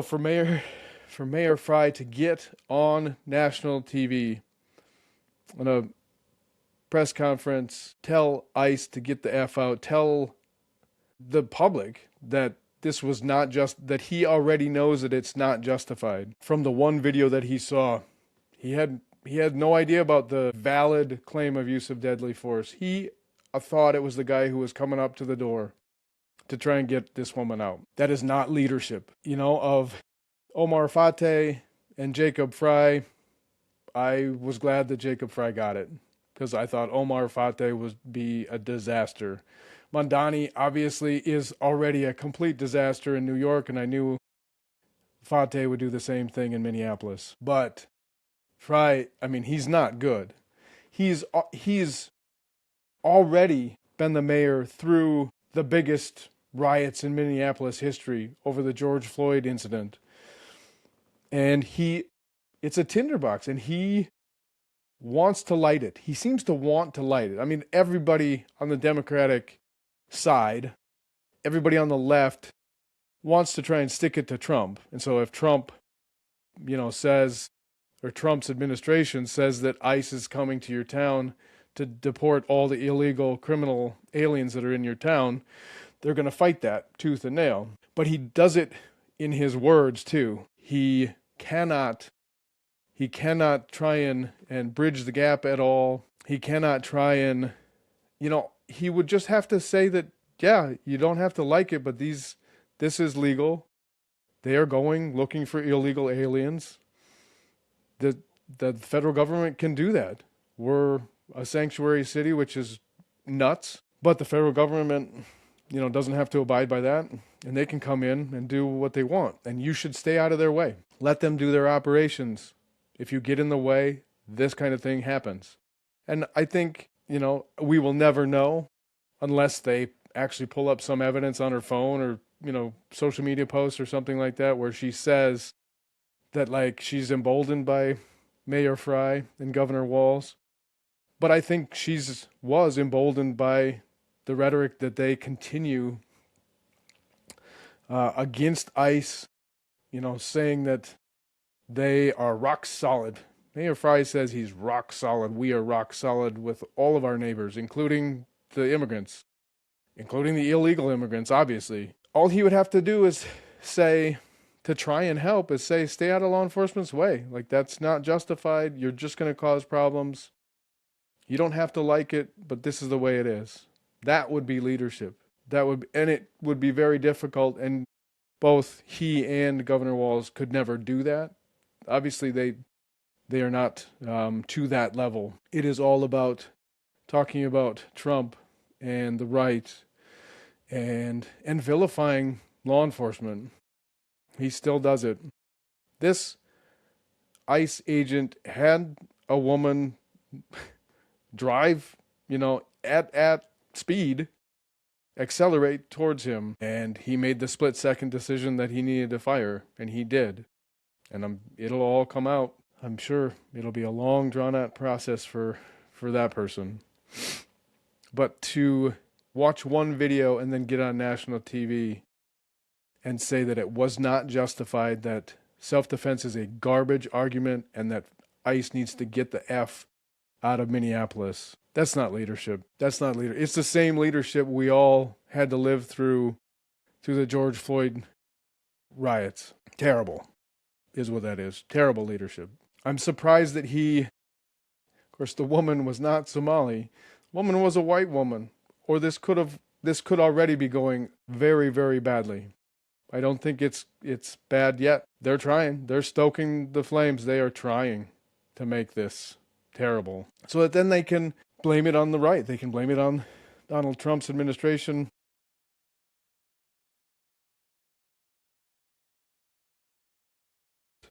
For Mayor Frey to get on national TV in a press conference, tell ICE to get the F out, tell the public that this was not just, that he already knows that it's not justified. From the one video that he saw, he had no idea about the valid claim of use of deadly force. He thought it was the guy who was coming up to the door to try and get this woman out. That is not leadership. Of Omar Fateh and Jacob Frey, I was glad that Jacob Frey got it, because I thought Omar Fateh would be a disaster. Mondani obviously is already a complete disaster in New York, and I knew Fateh would do the same thing in Minneapolis. But Frey, he's not good. He's already been the mayor through the biggest riots in Minneapolis history over the George Floyd incident. And it's a tinderbox, and he wants to light it. He seems to want to light it. Everybody on the Democratic side, everybody on the left wants to try and stick it to Trump. And so if Trump, says, or Trump's administration says that ICE is coming to your town to deport all the illegal criminal aliens that are in your town, they're going to fight that tooth and nail. But he does it in his words too. He cannot try and bridge the gap at all. He cannot try and, he would just have to say that, yeah, you don't have to like it, but this is legal. They are going looking for illegal aliens. The federal government can do that. We're a sanctuary city, which is nuts, but the federal government, doesn't have to abide by that, and they can come in and do what they want, and you should stay out of their way. Let them do their operations. If you get in the way, this kind of thing happens. And I think, we will never know unless they actually pull up some evidence on her phone or, social media posts or something like that, where she says that, she's emboldened by Mayor Frey and Governor Walz. But I think was emboldened by the rhetoric that they continue against ICE, saying that they are rock solid. Mayor Frey says he's rock solid. We are rock solid with all of our neighbors, including the immigrants, including the illegal immigrants, obviously. All he would have to do is say, to try and help, is say, stay out of law enforcement's way. That's not justified. You're just going to cause problems. You don't have to like it, but this is the way it is. That would be leadership. And it would be very difficult, and both he and Governor Walz could never do that. Obviously, they are not to that level. It is all about talking about Trump and the right and vilifying law enforcement. He still does it. This ICE agent had a woman drive, at speed, accelerate towards him, and he made the split-second decision that he needed to fire, and he did. And it'll all come out. I'm sure it'll be a long, drawn-out process for that person. But to watch one video and then get on national TV and say that it was not justified, that self-defense is a garbage argument, and that ICE needs to get the F out of Minneapolis, that's not leadership. That's not leadership. It's the same leadership we all had to live through the George Floyd riots. Terrible is what that is. Terrible leadership. I'm surprised that of course, the woman was not Somali. The woman was a white woman, or this could already be going very, very badly. I don't think it's bad yet. They're trying. They're stoking the flames. They are trying to make this terrible, so that then they can blame it on the right. They can blame it on Donald Trump's administration